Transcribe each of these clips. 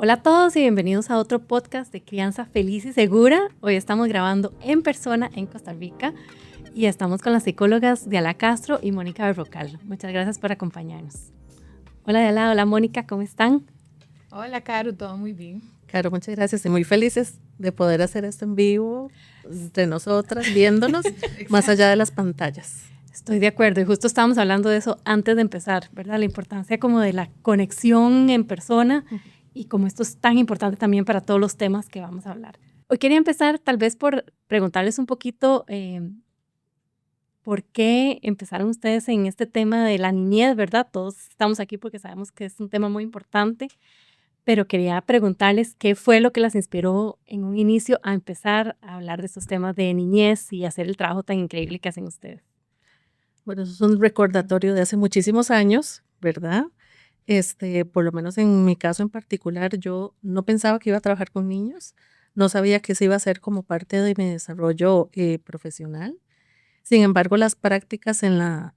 Hola a todos y bienvenidos a otro podcast de Crianza Feliz y Segura. Hoy estamos grabando en persona en Costa Rica y estamos con las psicólogas Diala Castro y Mónica Berrocal. Muchas gracias por acompañarnos. Hola Diala, hola Mónica, ¿cómo están? Hola, Caro, todo muy bien. Caro, muchas gracias y muy felices de poder hacer esto en vivo entre nosotras, viéndonos más allá de las pantallas. Estoy de acuerdo y justo estábamos hablando de eso antes de empezar, ¿verdad? La importancia como de la conexión en persona y como esto es tan importante también para todos los temas que vamos a hablar. Hoy quería empezar tal vez por preguntarles un poquito por qué empezaron ustedes en este tema de la niñez, ¿verdad? Todos estamos aquí porque sabemos que es un tema muy importante, pero quería preguntarles qué fue lo que las inspiró en un inicio a empezar a hablar de estos temas de niñez y hacer el trabajo tan increíble que hacen ustedes. Bueno, eso es un recordatorio de hace muchísimos años, ¿verdad? Por lo menos en mi caso en particular, yo no pensaba que iba a trabajar con niños, no sabía que se iba a hacer como parte de mi desarrollo profesional. Sin embargo, las prácticas en la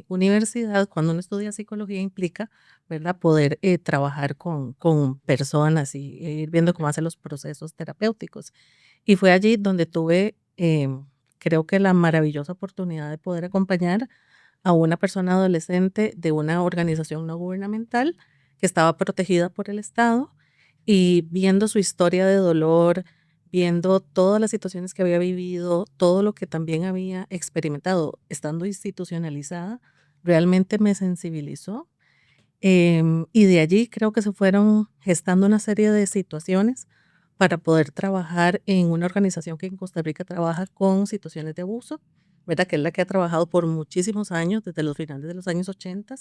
universidad, cuando uno estudia psicología, implica, ¿verdad?, poder trabajar con personas y ir viendo cómo hacen los procesos terapéuticos. Y fue allí donde tuve, creo que la maravillosa oportunidad de poder acompañar a una persona adolescente de una organización no gubernamental que estaba protegida por el Estado y viendo su historia de dolor, viendo todas las situaciones que había vivido, todo lo que también había experimentado estando institucionalizada, realmente me sensibilizó. Y de allí creo que se fueron gestando una serie de situaciones para poder trabajar en una organización que en Costa Rica trabaja con situaciones de abuso, ¿verdad? Que es la que ha trabajado por muchísimos años, desde los finales de los años 80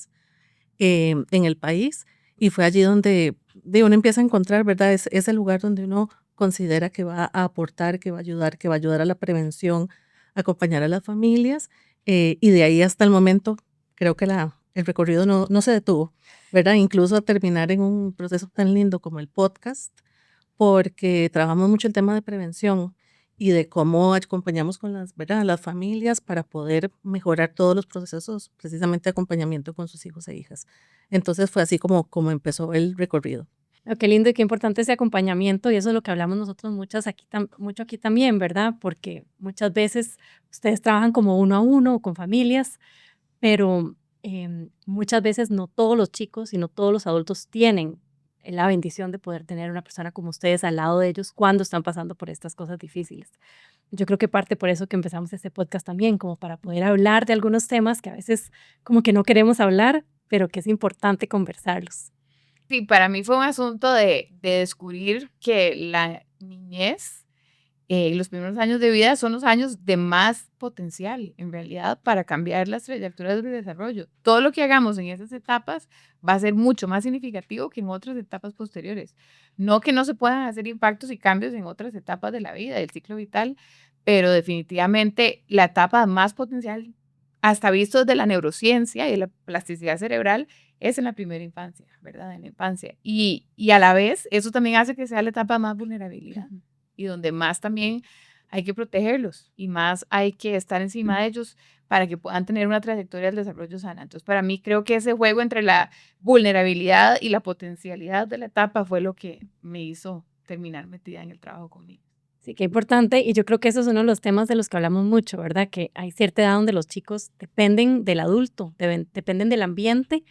en el país. Y fue allí donde uno empieza a encontrar, ¿verdad? Es el lugar donde uno considera que va a aportar, que va a ayudar a la prevención, acompañar a las familias. Y de ahí hasta el momento, creo que el recorrido no se detuvo, ¿verdad? Incluso a terminar en un proceso tan lindo como el podcast, porque trabajamos mucho el tema de prevención y de cómo acompañamos con ¿verdad?, las familias para poder mejorar todos los procesos, precisamente de acompañamiento con sus hijos e hijas. Entonces fue así como empezó el recorrido. Oh, qué lindo y qué importante ese acompañamiento y eso es lo que hablamos nosotros mucho aquí también, ¿verdad? Porque muchas veces ustedes trabajan como uno a uno o con familias, pero muchas veces no todos los chicos y no todos los adultos tienen la bendición de poder tener una persona como ustedes al lado de ellos cuando están pasando por estas cosas difíciles. Yo creo que parte por eso que empezamos este podcast también, como para poder hablar de algunos temas que a veces como que no queremos hablar, pero que es importante conversarlos. Sí, para mí fue un asunto de descubrir que la niñez, los primeros años de vida son los años de más potencial, en realidad, para cambiar las trayectorias del desarrollo. Todo lo que hagamos en esas etapas va a ser mucho más significativo que en otras etapas posteriores. No que no se puedan hacer impactos y cambios en otras etapas de la vida, del ciclo vital, pero definitivamente la etapa más potencial, hasta visto desde la neurociencia y de la plasticidad cerebral, es en la primera infancia, ¿verdad? En la infancia. Y a la vez, eso también hace que sea la etapa más vulnerabilidad y donde más también hay que protegerlos y más hay que estar encima de ellos para que puedan tener una trayectoria del desarrollo sana. Entonces, para mí creo que ese juego entre la vulnerabilidad y la potencialidad de la etapa fue lo que me hizo terminar metida en el trabajo conmigo. Sí, qué importante. Y yo creo que eso es uno de los temas de los que hablamos mucho, ¿verdad? Que hay cierta edad donde los chicos dependen del adulto, dependen del ambiente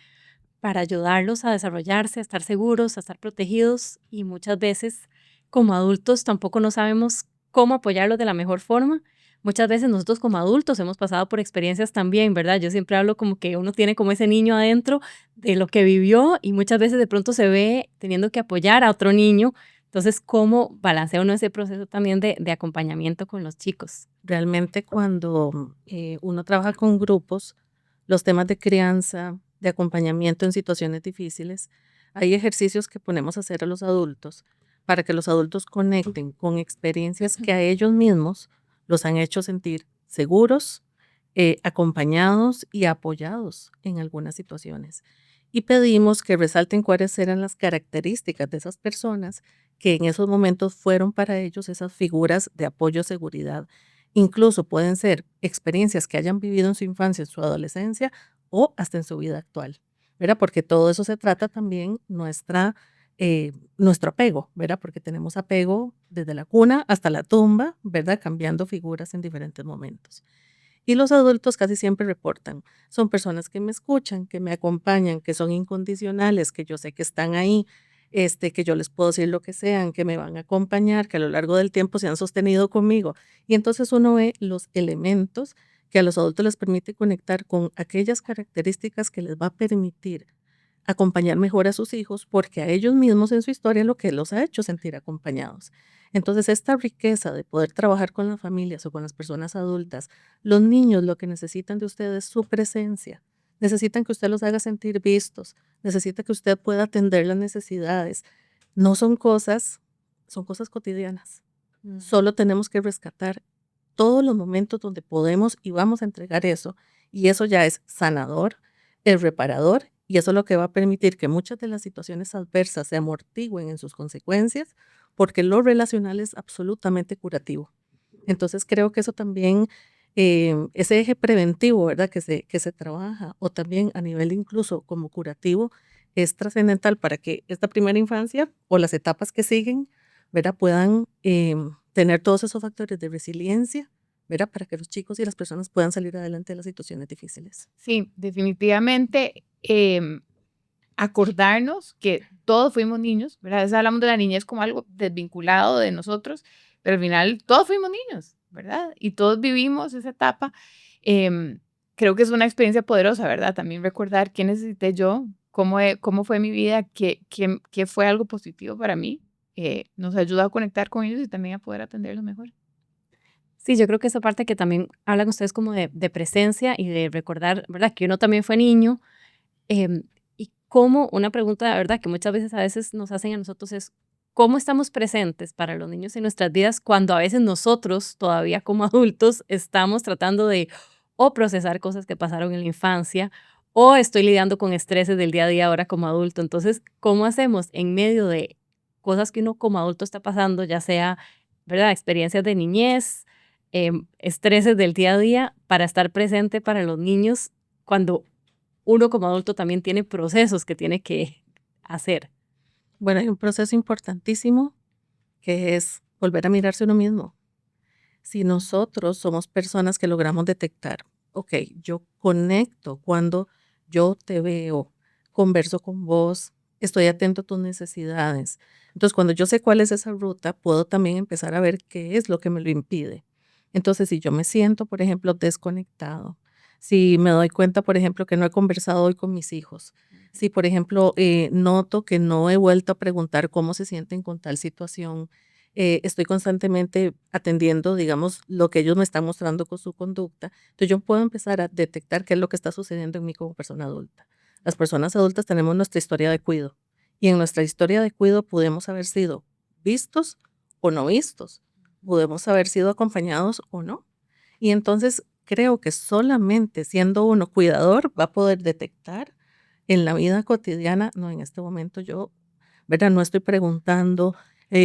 para ayudarlos a desarrollarse, a estar seguros, a estar protegidos. Y muchas veces como adultos tampoco no sabemos cómo apoyarlos de la mejor forma. Muchas veces nosotros como adultos hemos pasado por experiencias también, ¿verdad? Yo siempre hablo como que uno tiene como ese niño adentro de lo que vivió y muchas veces de pronto se ve teniendo que apoyar a otro niño. Entonces, ¿cómo balancea uno ese proceso también de acompañamiento con los chicos? Realmente cuando uno trabaja con grupos, los temas de crianza, de acompañamiento en situaciones difíciles, hay ejercicios que ponemos a hacer a los adultos para que los adultos conecten con experiencias que a ellos mismos los han hecho sentir seguros, acompañados y apoyados en algunas situaciones. Y pedimos que resalten cuáles eran las características de esas personas que en esos momentos fueron para ellos esas figuras de apoyo, seguridad. Incluso pueden ser experiencias que hayan vivido en su infancia, en su adolescencia o hasta en su vida actual, ¿verdad? Porque todo eso se trata también nuestra nuestro apego, ¿verdad? Porque tenemos apego desde la cuna hasta la tumba, ¿verdad? Cambiando figuras en diferentes momentos. Y los adultos casi siempre reportan, son personas que me escuchan, que me acompañan, que son incondicionales, que yo sé que están ahí, que yo les puedo decir lo que sean, que me van a acompañar, que a lo largo del tiempo se han sostenido conmigo. Y entonces uno ve los elementos que a los adultos les permite conectar con aquellas características que les va a permitir acompañar mejor a sus hijos, porque a ellos mismos en su historia lo que los ha hecho sentir acompañados. Entonces, esta riqueza de poder trabajar con las familias o con las personas adultas, los niños lo que necesitan de ustedes es su presencia. Necesitan que usted los haga sentir vistos, necesita que usted pueda atender las necesidades. No son cosas, son cosas cotidianas. Solo tenemos que rescatar todos los momentos donde podemos y vamos a entregar eso. Y eso ya es sanador, es reparador, y eso es lo que va a permitir que muchas de las situaciones adversas se amortigüen en sus consecuencias, porque lo relacional es absolutamente curativo. Entonces creo que eso también, ese eje preventivo, ¿verdad? Que se trabaja, o también a nivel incluso como curativo, es trascendental para que esta primera infancia o las etapas que siguen, ¿verdad? Puedan tener todos esos factores de resiliencia, ¿verdad? Para que los chicos y las personas puedan salir adelante de las situaciones difíciles. Sí, definitivamente acordarnos que todos fuimos niños, ¿verdad? A veces hablamos de la niñez como algo desvinculado de nosotros, pero al final todos fuimos niños, ¿verdad? Y todos vivimos esa etapa. Em, Creo que es una experiencia poderosa, ¿verdad? También recordar qué necesité yo, cómo fue mi vida, qué fue algo positivo para mí. Nos ayuda a conectar con ellos y también a poder atenderlos mejor. Sí, yo creo que esa parte que también hablan ustedes como de presencia y de recordar, ¿verdad? Que uno también fue niño. Y cómo, una pregunta, ¿verdad? Que muchas veces a veces nos hacen a nosotros es, ¿cómo estamos presentes para los niños en nuestras vidas cuando a veces nosotros, todavía como adultos, estamos tratando de o procesar cosas que pasaron en la infancia o estoy lidiando con estreses del día a día ahora como adulto? Entonces, ¿cómo hacemos en medio de cosas que uno como adulto está pasando, ya sea, ¿verdad? Experiencias de niñez, estreses del día a día, para estar presente para los niños cuando uno como adulto también tiene procesos que tiene que hacer? Bueno, hay un proceso importantísimo que es volver a mirarse uno mismo. Si nosotros somos personas que logramos detectar, ok, yo conecto cuando yo te veo, converso con vos, estoy atento a tus necesidades. Entonces, cuando yo sé cuál es esa ruta, puedo también empezar a ver qué es lo que me lo impide. Entonces, si yo me siento, por ejemplo, desconectado, si me doy cuenta, por ejemplo, que no he conversado hoy con mis hijos, si, por ejemplo, noto que no he vuelto a preguntar cómo se sienten con tal situación, estoy constantemente atendiendo, digamos, lo que ellos me están mostrando con su conducta. Entonces yo puedo empezar a detectar qué es lo que está sucediendo en mí como persona adulta. Las personas adultas tenemos nuestra historia de cuidado y en nuestra historia de cuidado podemos haber sido vistos o no vistos, podemos haber sido acompañados o no. Y entonces creo que solamente siendo uno cuidador va a poder detectar en la vida cotidiana, no, en este momento yo, ¿verdad? No estoy preguntando,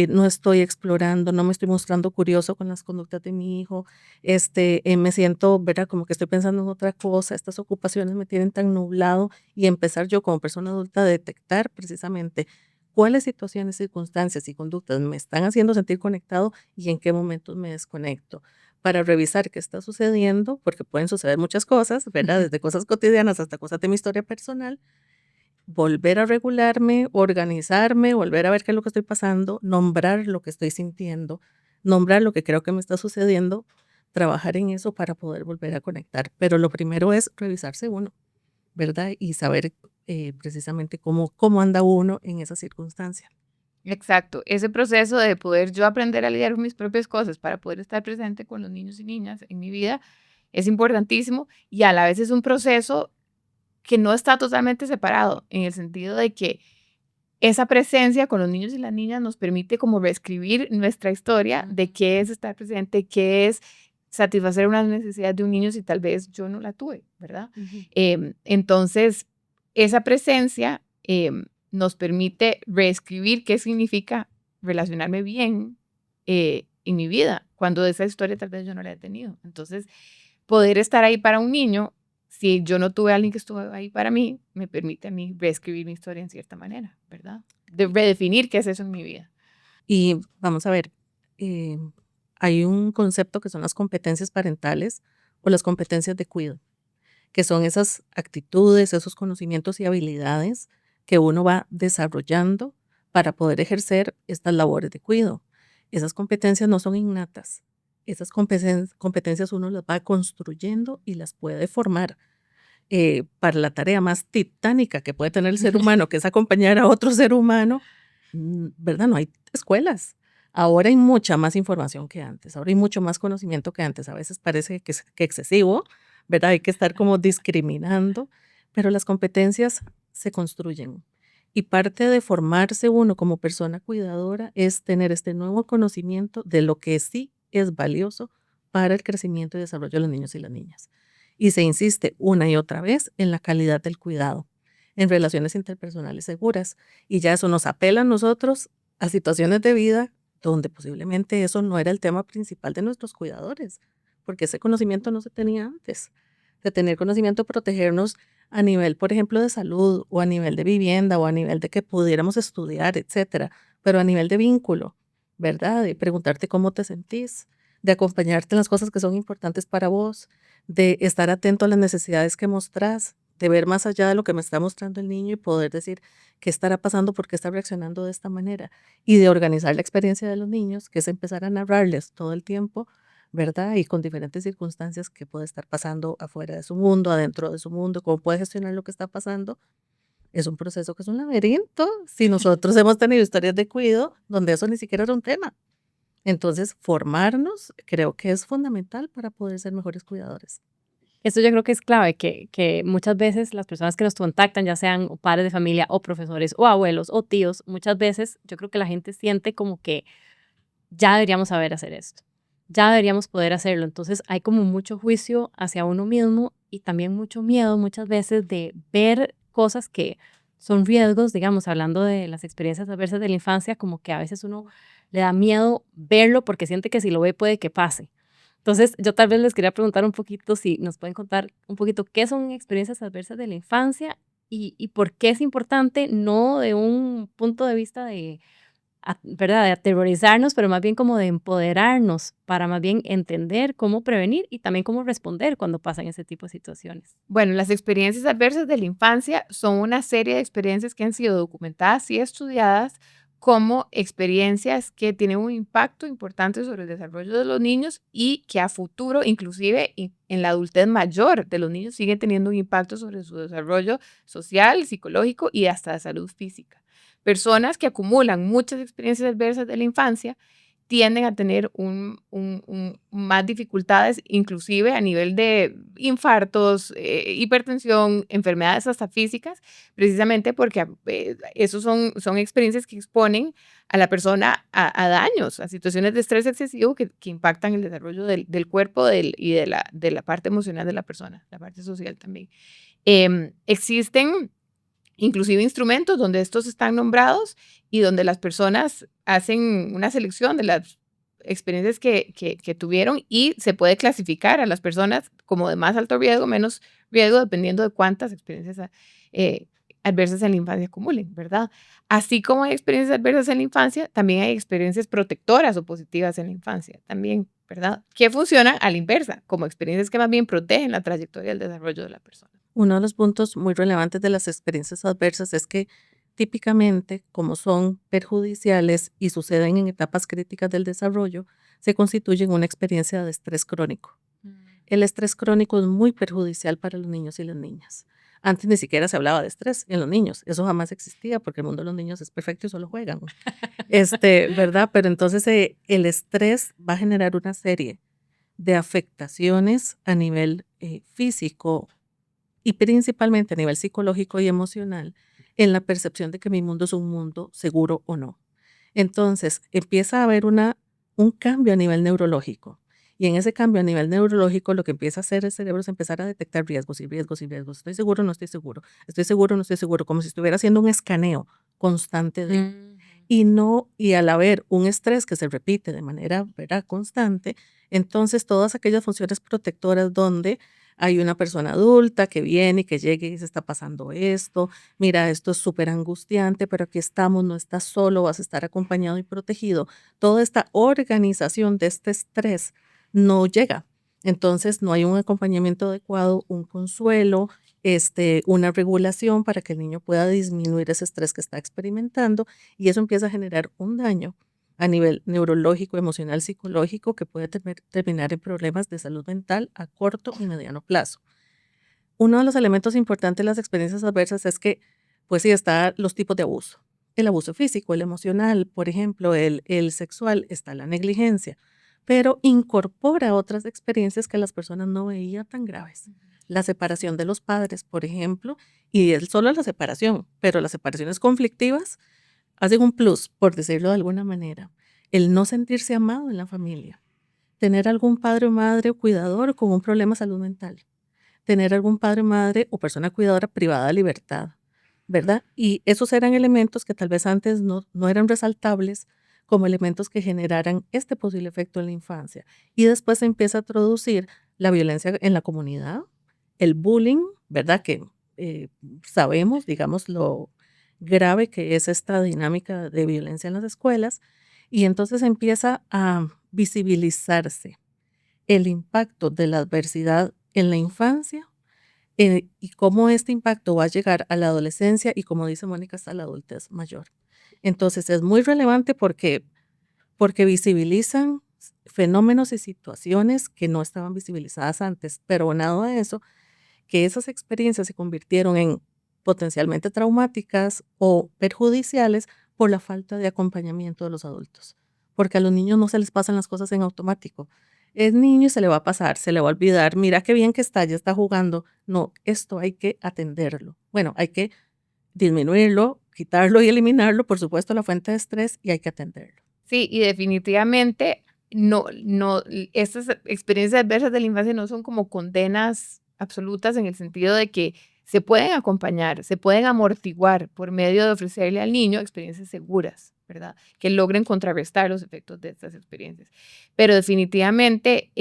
no estoy explorando, no me estoy mostrando curioso con las conductas de mi hijo, me siento, ¿verdad? Como que estoy pensando en otra cosa, estas ocupaciones me tienen tan nublado y empezar yo como persona adulta a detectar precisamente cuáles situaciones, circunstancias y conductas me están haciendo sentir conectado y en qué momentos me desconecto para revisar qué está sucediendo, porque pueden suceder muchas cosas, ¿verdad? Desde cosas cotidianas hasta cosas de mi historia personal, volver a regularme, organizarme, volver a ver qué es lo que estoy pasando, nombrar lo que estoy sintiendo, nombrar lo que creo que me está sucediendo, trabajar en eso para poder volver a conectar. Pero lo primero es revisarse uno, ¿verdad? Y saber precisamente cómo anda uno en esa circunstancia. Exacto, ese proceso de poder yo aprender a lidiar con mis propias cosas para poder estar presente con los niños y niñas en mi vida es importantísimo y a la vez es un proceso que no está totalmente separado en el sentido de que esa presencia con los niños y las niñas nos permite como reescribir nuestra historia de qué es estar presente, qué es satisfacer unas necesidades de un niño si tal vez yo no la tuve, ¿verdad? Ujú. Entonces, esa presencia nos permite reescribir qué significa relacionarme bien en mi vida, cuando esa historia tal vez yo no la he tenido. Entonces, poder estar ahí para un niño, si yo no tuve a alguien que estuvo ahí para mí, me permite a mí reescribir mi historia en cierta manera, ¿verdad? de redefinir qué es eso en mi vida. Y vamos a ver, eh, hay un concepto que son las competencias parentales o las competencias de cuidado, que son esas actitudes, esos conocimientos y habilidades que uno va desarrollando para poder ejercer estas labores de cuidado. Esas competencias no son innatas. Esas competencias uno las va construyendo y las puede formar para la tarea más titánica que puede tener el ser humano, que es acompañar a otro ser humano, ¿verdad? No hay escuelas. Ahora hay mucha más información que antes, ahora hay mucho más conocimiento que antes. A veces parece que excesivo, ¿verdad? Hay que estar como discriminando, pero las competencias se construyen. Y parte de formarse uno como persona cuidadora es tener este nuevo conocimiento de lo que sí es valioso para el crecimiento y desarrollo de los niños y las niñas. Y se insiste una y otra vez en la calidad del cuidado, en relaciones interpersonales seguras. Y ya eso nos apela a nosotros a situaciones de vida donde posiblemente eso no era el tema principal de nuestros cuidadores, porque ese conocimiento no se tenía antes. De tener conocimiento, protegernos a nivel, por ejemplo, de salud o a nivel de vivienda o a nivel de que pudiéramos estudiar, etcétera, pero a nivel de vínculo, ¿verdad? De preguntarte cómo te sentís, de acompañarte en las cosas que son importantes para vos, de estar atento a las necesidades que mostrás, de ver más allá de lo que me está mostrando el niño y poder decir qué estará pasando, por qué está reaccionando de esta manera, y de organizar la experiencia de los niños, que es empezar a narrarles todo el tiempo, ¿verdad? Y con diferentes circunstancias que puede estar pasando afuera de su mundo, adentro de su mundo, cómo puede gestionar lo que está pasando. Es un proceso que es un laberinto. Si nosotros hemos tenido historias de cuidado donde eso ni siquiera era un tema. Entonces, formarnos creo que es fundamental para poder ser mejores cuidadores. Esto yo creo que es clave, que muchas veces las personas que nos contactan, ya sean o padres de familia o profesores o abuelos o tíos, muchas veces yo creo que la gente siente como que ya deberíamos saber hacer esto, ya deberíamos poder hacerlo. Entonces hay como mucho juicio hacia uno mismo y también mucho miedo muchas veces de ver cosas que son riesgos, digamos, hablando de las experiencias adversas de la infancia, como que a veces uno le da miedo verlo porque siente que si lo ve puede que pase. Entonces, yo tal vez les quería preguntar un poquito si nos pueden contar un poquito qué son experiencias adversas de la infancia y por qué es importante, no de un punto de vista de, ¿verdad?, de aterrorizarnos, pero más bien como de empoderarnos para más bien entender cómo prevenir y también cómo responder cuando pasan ese tipo de situaciones. Bueno, las experiencias adversas de la infancia son una serie de experiencias que han sido documentadas y estudiadas como experiencias que tienen un impacto importante sobre el desarrollo de los niños y que a futuro, inclusive en la adultez mayor de los niños, siguen teniendo un impacto sobre su desarrollo social, psicológico y hasta de salud física. Personas que acumulan muchas experiencias adversas de la infancia tienden a tener más dificultades, inclusive a nivel de infartos, hipertensión, enfermedades hasta físicas, precisamente porque esos son experiencias que exponen a la persona a daños, a situaciones de estrés excesivo que impactan el desarrollo del cuerpo y de la parte emocional de la persona, la parte social también. Existen inclusive instrumentos donde estos están nombrados y donde las personas hacen una selección de las experiencias que tuvieron y se puede clasificar a las personas como de más alto riesgo, menos riesgo, dependiendo de cuántas experiencias adversas en la infancia acumulen, ¿verdad? Así como hay experiencias adversas en la infancia, también hay experiencias protectoras o positivas en la infancia, también, ¿verdad? Que funcionan a la inversa, como experiencias que más bien protegen la trayectoria del desarrollo de la persona. Uno de los puntos muy relevantes de las experiencias adversas es que típicamente, como son perjudiciales y suceden en etapas críticas del desarrollo, se constituyen una experiencia de estrés crónico. El estrés crónico es muy perjudicial para los niños y las niñas. Antes ni siquiera se hablaba de estrés en los niños, eso jamás existía porque el mundo de los niños es perfecto y solo juegan, ¿verdad? Pero entonces el estrés va a generar una serie de afectaciones a nivel físico, y principalmente a nivel psicológico y emocional, en la percepción de que mi mundo es un mundo seguro o no. Entonces, empieza a haber un cambio a nivel neurológico. Y en ese cambio a nivel neurológico, lo que empieza a hacer el cerebro es empezar a detectar riesgos y riesgos y riesgos. Estoy seguro, no estoy seguro. Estoy seguro, no estoy seguro. Como si estuviera haciendo un escaneo constante de. Y al haber un estrés que se repite de manera, ¿verdad?, constante, entonces todas aquellas funciones protectoras donde Hay una persona adulta que viene y que llegue y dice, está pasando esto, mira, esto es súper angustiante, pero aquí estamos, no estás solo, vas a estar acompañado y protegido. Toda esta organización de este estrés no llega. Entonces, no hay un acompañamiento adecuado, un consuelo, una regulación para que el niño pueda disminuir ese estrés que está experimentando y eso empieza a generar un daño a nivel neurológico, emocional, psicológico que puede terminar en problemas de salud mental a corto y mediano plazo. Uno de los elementos importantes de las experiencias adversas es que, pues sí, están los tipos de abuso. El abuso físico, el emocional, por ejemplo, el sexual, está la negligencia, pero incorpora otras experiencias que las personas no veían tan graves. La separación de los padres, por ejemplo, y es solo la separación, pero las separaciones conflictivas hacen un plus, por decirlo de alguna manera. El no sentirse amado en la familia, tener algún padre o madre o cuidador con un problema de salud mental, tener algún padre, madre o persona cuidadora privada de libertad, ¿verdad? Y esos eran elementos que tal vez antes no eran resaltables como elementos que generaran este posible efecto en la infancia. Y después se empieza a introducir la violencia en la comunidad, el bullying, ¿verdad? Que sabemos, digamos, lo grave que es esta dinámica de violencia en las escuelas. Y entonces empieza a visibilizarse el impacto de la adversidad en la infancia y cómo este impacto va a llegar a la adolescencia y, como dice Mónica, hasta la adultez mayor. Entonces es muy relevante porque visibilizan fenómenos y situaciones que no estaban visibilizadas antes, pero aunado a eso, que esas experiencias se convirtieron en potencialmente traumáticas o perjudiciales por la falta de acompañamiento de los adultos, porque a los niños no se les pasan las cosas en automático. Es niño y se le va a pasar, se le va a olvidar, mira qué bien que está, ya está jugando. No, esto hay que atenderlo. Bueno, hay que disminuirlo, quitarlo y eliminarlo, por supuesto, la fuente de estrés y hay que atenderlo. Sí, y definitivamente estas experiencias adversas de la infancia no son como condenas absolutas en el sentido de que se pueden acompañar, se pueden amortiguar por medio de ofrecerle al niño experiencias seguras, ¿verdad? Que logren contrarrestar los efectos de estas experiencias. Pero definitivamente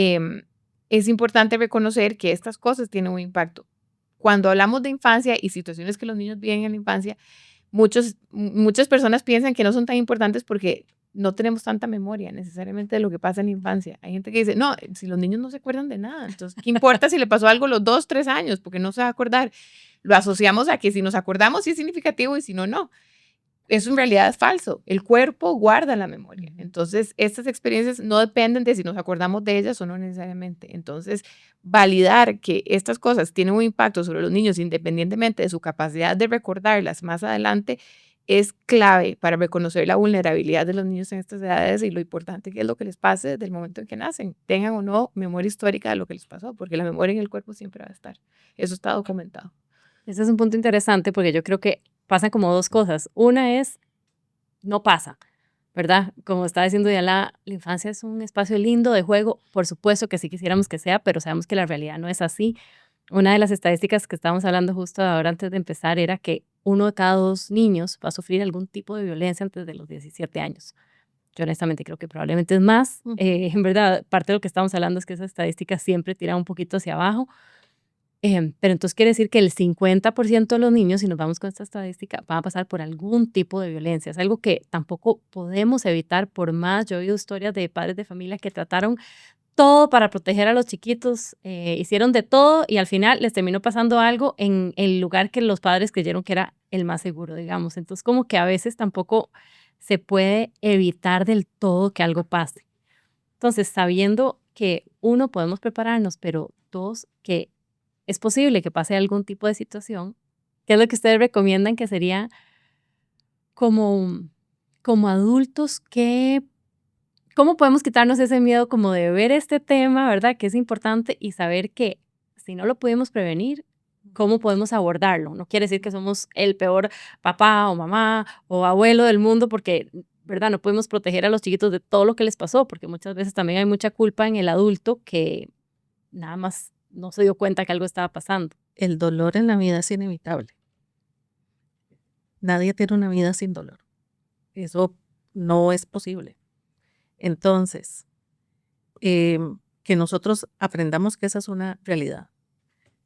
es importante reconocer que estas cosas tienen un impacto. Cuando hablamos de infancia y situaciones que los niños viven en la infancia, muchas personas piensan que no son tan importantes porque no tenemos tanta memoria necesariamente de lo que pasa en la infancia. Hay gente que dice, no, si los niños no se acuerdan de nada, entonces, ¿qué importa si le pasó algo a los 2, 3 años? Porque no se va a acordar. Lo asociamos a que si nos acordamos sí es significativo y si no, no. Eso en realidad es falso. El cuerpo guarda la memoria. Entonces, estas experiencias no dependen de si nos acordamos de ellas o no necesariamente. Entonces, validar que estas cosas tienen un impacto sobre los niños independientemente de su capacidad de recordarlas más adelante es clave para reconocer la vulnerabilidad de los niños en estas edades y lo importante que es lo que les pase desde el momento en que nacen, tengan o no memoria histórica de lo que les pasó, porque la memoria en el cuerpo siempre va a estar. Eso está documentado. Ese es un punto interesante porque yo creo que pasan como dos cosas. Una es, no pasa, ¿verdad? Como estaba diciendo ya la infancia es un espacio lindo de juego, por supuesto que sí quisiéramos que sea, pero sabemos que la realidad no es así. Una de las estadísticas que estábamos hablando justo ahora antes de empezar era que 1 de cada 2 niños va a sufrir algún tipo de violencia antes de los 17 años. Yo honestamente creo que probablemente es más. En verdad, parte de lo que estamos hablando es que esas estadísticas siempre tiran un poquito hacia abajo. Pero entonces quiere decir que el 50% de los niños, si nos vamos con esta estadística, van a pasar por algún tipo de violencia. Es algo que tampoco podemos evitar por más. Yo he oído historias de padres de familia que trataron todo para proteger a los chiquitos, hicieron de todo y al final les terminó pasando algo en el lugar que los padres creyeron que era el más seguro, digamos. Entonces como que a veces tampoco se puede evitar del todo que algo pase. Entonces, sabiendo que uno, podemos prepararnos, pero dos, que es posible que pase algún tipo de situación, ¿qué es lo que ustedes recomiendan que sería como, como adultos que ¿cómo podemos quitarnos ese miedo como de ver este tema, verdad? Que es importante y saber que si no lo pudimos prevenir, ¿cómo podemos abordarlo? No quiere decir que somos el peor papá o mamá o abuelo del mundo porque, ¿verdad? No podemos proteger a los chiquitos de todo lo que les pasó porque muchas veces también hay mucha culpa en el adulto que nada más no se dio cuenta que algo estaba pasando. El dolor en la vida es inevitable. Nadie tiene una vida sin dolor. Eso no es posible. Entonces, que nosotros aprendamos que esa es una realidad,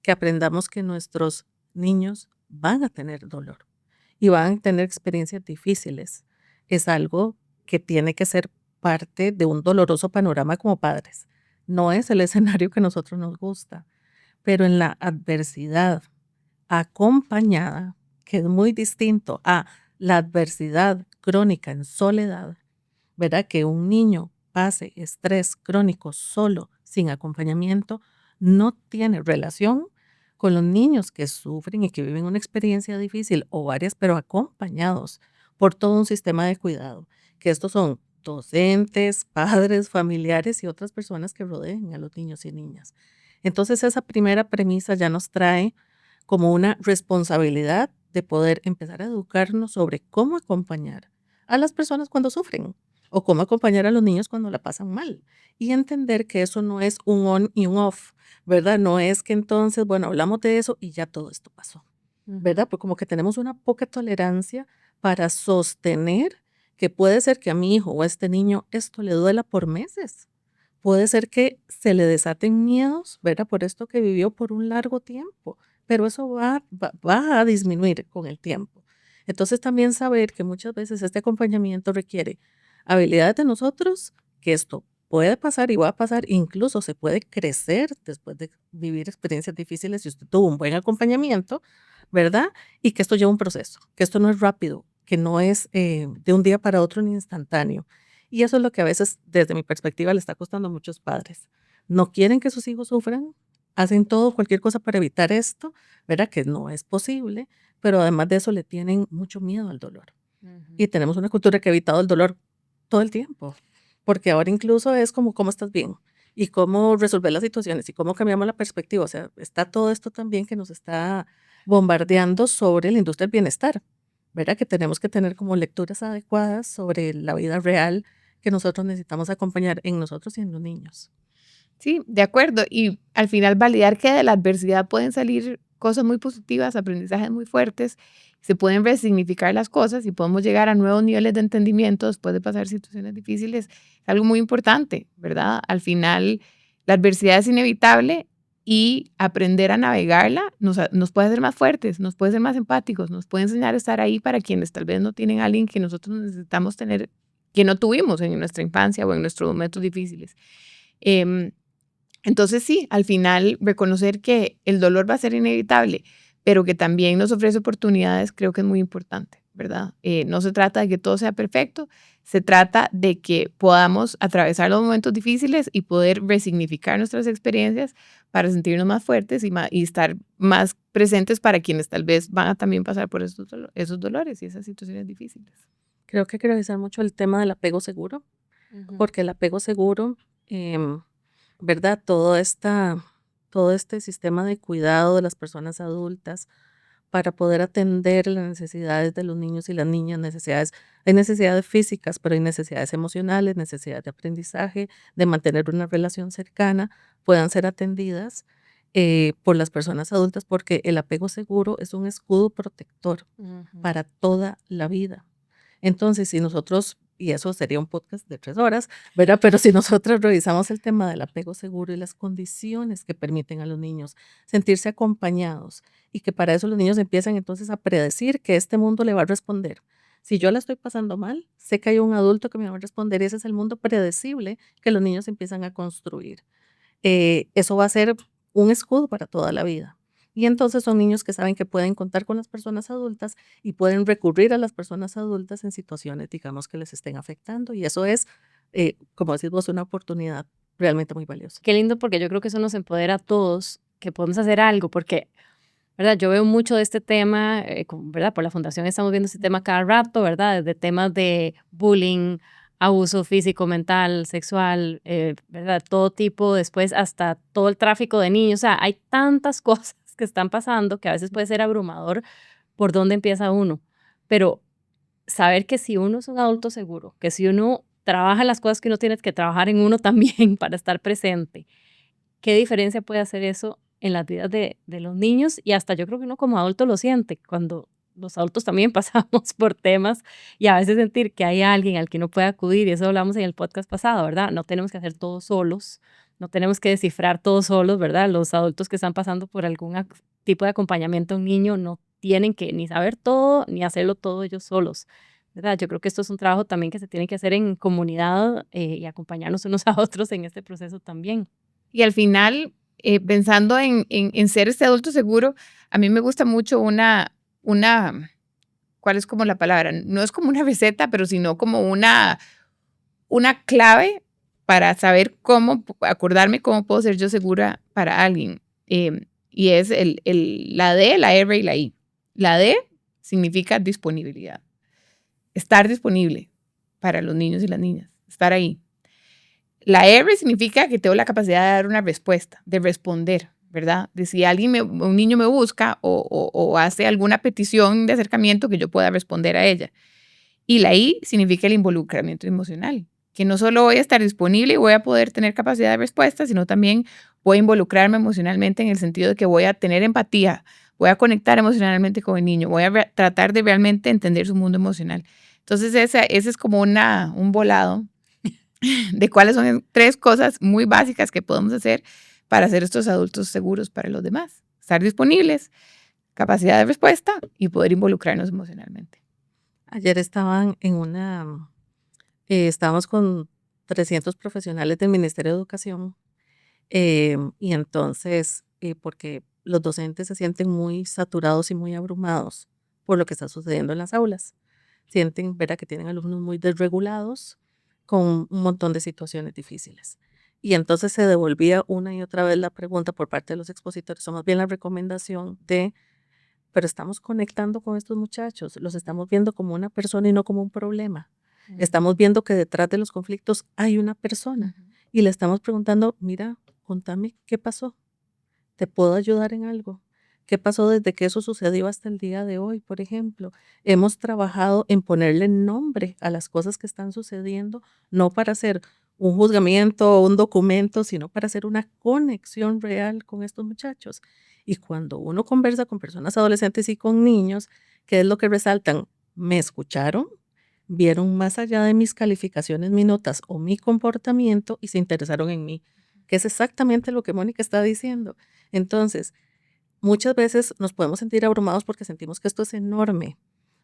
que aprendamos que nuestros niños van a tener dolor y van a tener experiencias difíciles. Es algo que tiene que ser parte de un doloroso panorama como padres. No es el escenario que a nosotros nos gusta, pero en la adversidad acompañada, que es muy distinto a la adversidad crónica en soledad, ¿verdad? Que un niño pase estrés crónico solo, sin acompañamiento, no tiene relación con los niños que sufren y que viven una experiencia difícil o varias, pero acompañados por todo un sistema de cuidado, que estos son docentes, padres, familiares y otras personas que rodeen a los niños y niñas. Entonces esa primera premisa ya nos trae como una responsabilidad de poder empezar a educarnos sobre cómo acompañar a las personas cuando sufren o cómo acompañar a los niños cuando la pasan mal y entender que eso no es un on y un off, ¿verdad? No es que entonces, bueno, hablamos de eso y ya todo esto pasó, ¿verdad? Pues como que tenemos una poca tolerancia para sostener que puede ser que a mi hijo o a este niño esto le duela por meses. Puede ser que se le desaten miedos, ¿verdad? Por esto que vivió por un largo tiempo, pero eso va a disminuir con el tiempo. Entonces también saber que muchas veces este acompañamiento requiere habilidades de nosotros, que esto puede pasar y va a pasar, incluso se puede crecer después de vivir experiencias difíciles si usted tuvo un buen acompañamiento, ¿verdad? Y que esto lleva un proceso, que esto no es rápido, que no es de un día para otro ni instantáneo. Y eso es lo que a veces, desde mi perspectiva, le está costando a muchos padres. No quieren que sus hijos sufran, hacen todo, cualquier cosa para evitar esto, ¿verdad? Que no es posible, pero además de eso le tienen mucho miedo al dolor. Y tenemos una cultura que ha evitado el dolor todo el tiempo, porque ahora incluso es como cómo estás bien y cómo resolver las situaciones y cómo cambiamos la perspectiva. O sea, está todo esto también que nos está bombardeando sobre la industria del bienestar, ¿verdad? Que tenemos que tener como lecturas adecuadas sobre la vida real que nosotros necesitamos acompañar en nosotros y en los niños. Sí, de acuerdo. Y al final validar que de la adversidad pueden salir cosas muy positivas, aprendizajes muy fuertes, se pueden resignificar las cosas y podemos llegar a nuevos niveles de entendimiento después de pasar situaciones difíciles. Es algo muy importante, ¿verdad? Al final, la adversidad es inevitable y aprender a navegarla nos puede hacer más fuertes, nos puede hacer más empáticos, nos puede enseñar a estar ahí para quienes tal vez no tienen a alguien que nosotros necesitamos tener, que no tuvimos en nuestra infancia o en nuestros momentos difíciles. Em, entonces sí, al final reconocer que el dolor va a ser inevitable, pero que también nos ofrece oportunidades, creo que es muy importante, ¿verdad? No se trata de que todo sea perfecto, se trata de que podamos atravesar los momentos difíciles y poder resignificar nuestras experiencias para sentirnos más fuertes y estar más presentes para quienes tal vez van a también pasar por esos dolores y esas situaciones difíciles. Creo que hay que revisar mucho el tema del apego seguro, porque el apego seguro, ¿verdad? Todo este sistema de cuidado de las personas adultas para poder atender las necesidades de los niños y las niñas, hay necesidades físicas, pero hay necesidades emocionales, necesidades de aprendizaje, de mantener una relación cercana, puedan ser atendidas por las personas adultas, porque el apego seguro es un escudo protector para toda la vida. Entonces, si nosotros, y eso sería un podcast de 3 horas, ¿verdad? Pero si nosotros revisamos el tema del apego seguro y las condiciones que permiten a los niños sentirse acompañados y que para eso los niños empiezan entonces a predecir que este mundo le va a responder. Si yo la estoy pasando mal, sé que hay un adulto que me va a responder y ese es el mundo predecible que los niños empiezan a construir. Eso va a ser un escudo para toda la vida. Y entonces son niños que saben que pueden contar con las personas adultas y pueden recurrir a las personas adultas en situaciones, digamos, que les estén afectando. Y eso es, como decís vos, una oportunidad realmente muy valiosa. Qué lindo, porque yo creo que eso nos empodera a todos, que podemos hacer algo, porque, ¿verdad? Yo veo mucho de este tema, ¿verdad? Por la fundación estamos viendo este tema cada rato, ¿verdad? Desde temas de bullying, abuso físico, mental, sexual, ¿verdad? Todo tipo, después hasta todo el tráfico de niños. O sea, hay tantas cosas que están pasando que a veces puede ser abrumador por dónde empieza uno. Pero saber que si uno es un adulto seguro, que si uno trabaja las cosas que uno tiene que trabajar en uno también para estar presente, ¿qué diferencia puede hacer eso en las vidas de los niños? Y hasta yo creo que uno como adulto lo siente, cuando los adultos también pasamos por temas y a veces sentir que hay alguien al que uno puede acudir, y eso hablamos en el podcast pasado, ¿verdad? No tenemos que hacer todo solos, no tenemos que descifrar todo solos, ¿verdad? Los adultos que están pasando por algún tipo de acompañamiento a un niño no tienen que ni saber todo ni hacerlo todo ellos solos, ¿verdad? Yo creo que esto es un trabajo también que se tiene que hacer en comunidad y acompañarnos unos a otros en este proceso también. Y al final, pensando en ser este adulto seguro, a mí me gusta mucho ¿cuál es como la palabra? No es como una receta, pero sino como una clave para saber acordarme cómo puedo ser yo segura para alguien. Y es la D, la R y la I. La D significa disponibilidad. Estar disponible para los niños y las niñas. Estar ahí. La R significa que tengo la capacidad de dar una respuesta, de responder, ¿verdad? De si un niño me busca o hace alguna petición de acercamiento, que yo pueda responder a ella. Y la I significa el involucramiento emocional, que no solo voy a estar disponible y voy a poder tener capacidad de respuesta, sino también voy a involucrarme emocionalmente en el sentido de que voy a tener empatía, voy a conectar emocionalmente con el niño, voy a tratar de realmente entender su mundo emocional. Entonces ese es como un volado de cuáles son 3 cosas muy básicas que podemos hacer para ser estos adultos seguros para los demás. Estar disponibles, capacidad de respuesta y poder involucrarnos emocionalmente. Ayer estábamos con 300 profesionales del Ministerio de Educación y entonces, porque los docentes se sienten muy saturados y muy abrumados por lo que está sucediendo en las aulas. Sienten, ¿verdad?, que tienen alumnos muy desregulados con un montón de situaciones difíciles. Y entonces se devolvía una y otra vez la pregunta por parte de los expositores, o más bien la recomendación pero estamos conectando con estos muchachos, los estamos viendo como una persona y no como un problema. Estamos viendo que detrás de los conflictos hay una persona y le estamos preguntando, mira, contame qué pasó, ¿te puedo ayudar en algo? ¿Qué pasó desde que eso sucedió hasta el día de hoy, por ejemplo? Hemos trabajado en ponerle nombre a las cosas que están sucediendo, no para hacer un juzgamiento o un documento, sino para hacer una conexión real con estos muchachos. Y cuando uno conversa con personas adolescentes y con niños, ¿qué es lo que resaltan? ¿Me escucharon? ¿Vieron más allá de mis calificaciones, mis notas o mi comportamiento y se interesaron en mí? Que es exactamente lo que Mónica está diciendo. Entonces, muchas veces nos podemos sentir abrumados porque sentimos que esto es enorme,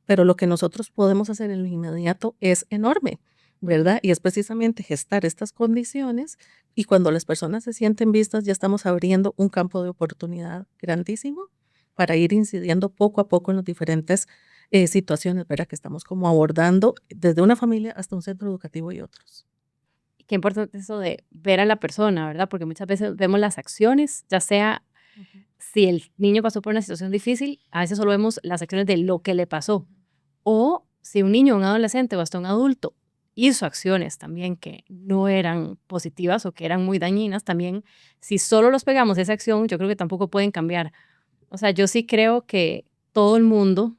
pero lo que nosotros podemos hacer en lo inmediato es enorme, ¿verdad? Y es precisamente gestar estas condiciones y cuando las personas se sienten vistas ya estamos abriendo un campo de oportunidad grandísimo para ir incidiendo poco a poco en las diferentes situaciones, ¿verdad?, que estamos como abordando desde una familia hasta un centro educativo y otros. Qué importante eso de ver a la persona, ¿verdad? Porque muchas veces vemos las acciones, ya sea si el niño pasó por una situación difícil, a veces solo vemos las acciones de lo que le pasó. O si un niño, un adolescente o hasta un adulto hizo acciones también que no eran positivas o que eran muy dañinas, también si solo los pegamos a esa acción, yo creo que tampoco pueden cambiar. O sea, yo sí creo que todo el mundo,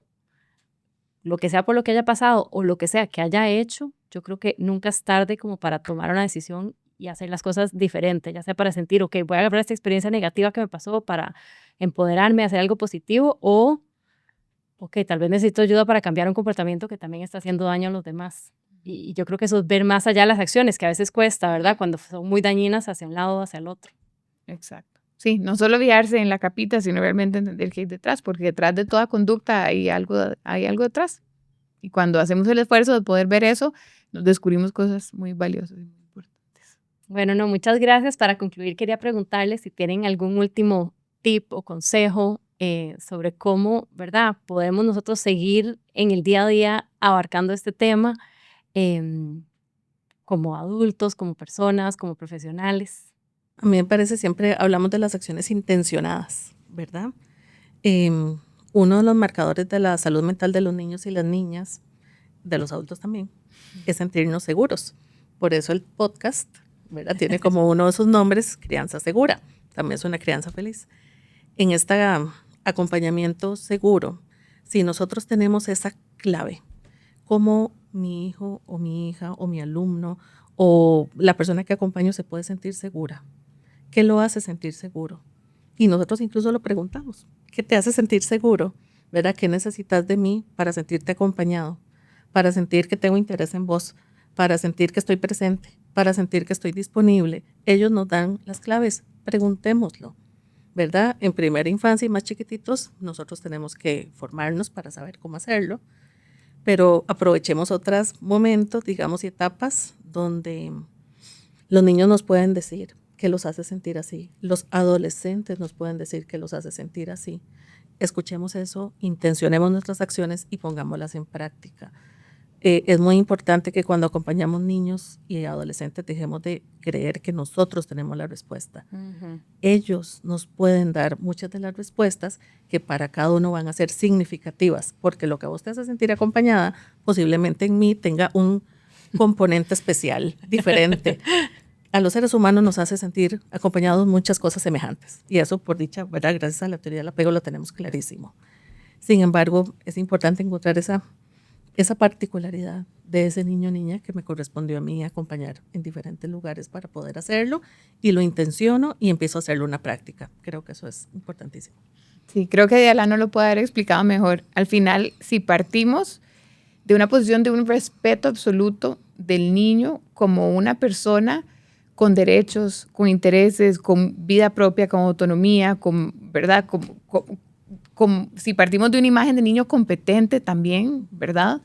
lo que sea por lo que haya pasado o lo que sea que haya hecho, yo creo que nunca es tarde como para tomar una decisión y hacer las cosas diferentes, ya sea para sentir, ok, voy a agarrar esta experiencia negativa que me pasó para empoderarme, hacer algo positivo o, ok, tal vez necesito ayuda para cambiar un comportamiento que también está haciendo daño a los demás. Y yo creo que eso es ver más allá de las acciones, que a veces cuesta, ¿verdad? Cuando son muy dañinas hacia un lado o hacia el otro. Exacto. Sí, no solo fijarse en la capita, sino realmente entender qué hay detrás, porque detrás de toda conducta hay algo detrás. Y cuando hacemos el esfuerzo de poder ver eso, nos descubrimos cosas muy valiosas y muy importantes. Bueno, no, muchas gracias. Para concluir, quería preguntarles si tienen algún último tip o consejo sobre cómo, ¿verdad?, podemos nosotros seguir en el día a día abarcando este tema como adultos, como personas, como profesionales. A mí me parece, siempre hablamos de las acciones intencionadas, ¿verdad? Em, Uno de los marcadores de la salud mental de los niños y las niñas, de los adultos también, es sentirnos seguros. Por eso el podcast, ¿verdad?, tiene como uno de sus nombres, Crianza Segura. También es una crianza feliz. En este acompañamiento seguro, si nosotros tenemos esa clave, como mi hijo o mi hija o mi alumno o la persona que acompaño se puede sentir segura. ¿Qué lo hace sentir seguro? Y nosotros incluso lo preguntamos. ¿Qué te hace sentir seguro? ¿Verdad? ¿Qué necesitas de mí para sentirte acompañado? Para sentir que tengo interés en vos, para sentir que estoy presente, para sentir que estoy disponible. Ellos nos dan las claves, preguntémoslo, ¿verdad? En primera infancia y más chiquititos, nosotros tenemos que formarnos para saber cómo hacerlo, pero aprovechemos otros momentos, digamos, y etapas donde los niños nos pueden decir qué los hace sentir así, los adolescentes nos pueden decir qué los hace sentir así. Escuchemos eso, intencionemos nuestras acciones y pongámoslas en práctica. Es muy importante que cuando acompañamos niños y adolescentes dejemos de creer que nosotros tenemos la respuesta. Ellos nos pueden dar muchas de las respuestas que para cada uno van a ser significativas, porque lo que a vos te hace sentir acompañada posiblemente en mí tenga un componente especial, diferente. A los seres humanos nos hace sentir acompañados muchas cosas semejantes y eso por dicha, ¿verdad? Gracias a la teoría del apego lo tenemos clarísimo. Sin embargo, es importante encontrar esa particularidad de ese niño o niña que me correspondió a mí acompañar en diferentes lugares para poder hacerlo y lo intenciono y empiezo a hacerlo una práctica. Creo que eso es importantísimo. Sí, creo que Diala no lo puede haber explicado mejor. Al final, si partimos de una posición de un respeto absoluto del niño como una persona con derechos, con intereses, con vida propia, con autonomía, con, ¿verdad? Si partimos de una imagen de niño competente también, ¿verdad?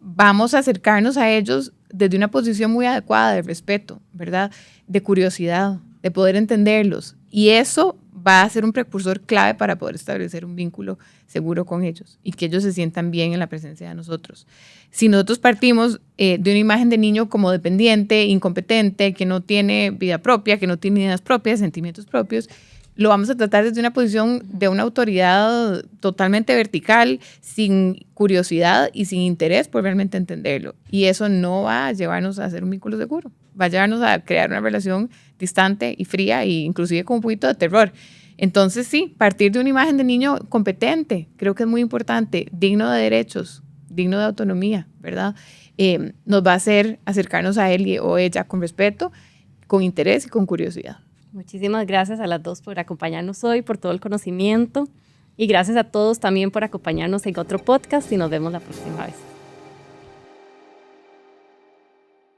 Vamos a acercarnos a ellos desde una posición muy adecuada de respeto, ¿verdad? De curiosidad, de poder entenderlos. Y eso va a ser un precursor clave para poder establecer un vínculo seguro con ellos y que ellos se sientan bien en la presencia de nosotros. Si nosotros partimos de una imagen de niño como dependiente, incompetente, que no tiene vida propia, que no tiene ideas propias, sentimientos propios, lo vamos a tratar desde una posición de una autoridad totalmente vertical, sin curiosidad y sin interés por realmente entenderlo. Y eso no va a llevarnos a hacer un vínculo seguro. Va a llevarnos a crear una relación distante y fría e inclusive con un poquito de terror. Entonces sí, partir de una imagen de niño competente, creo que es muy importante, digno de derechos, digno de autonomía, ¿verdad? Nos va a hacer acercarnos a él o ella con respeto, con interés y con curiosidad. Muchísimas gracias a las dos por acompañarnos hoy, por todo el conocimiento y gracias a todos también por acompañarnos en otro podcast y nos vemos la próxima vez.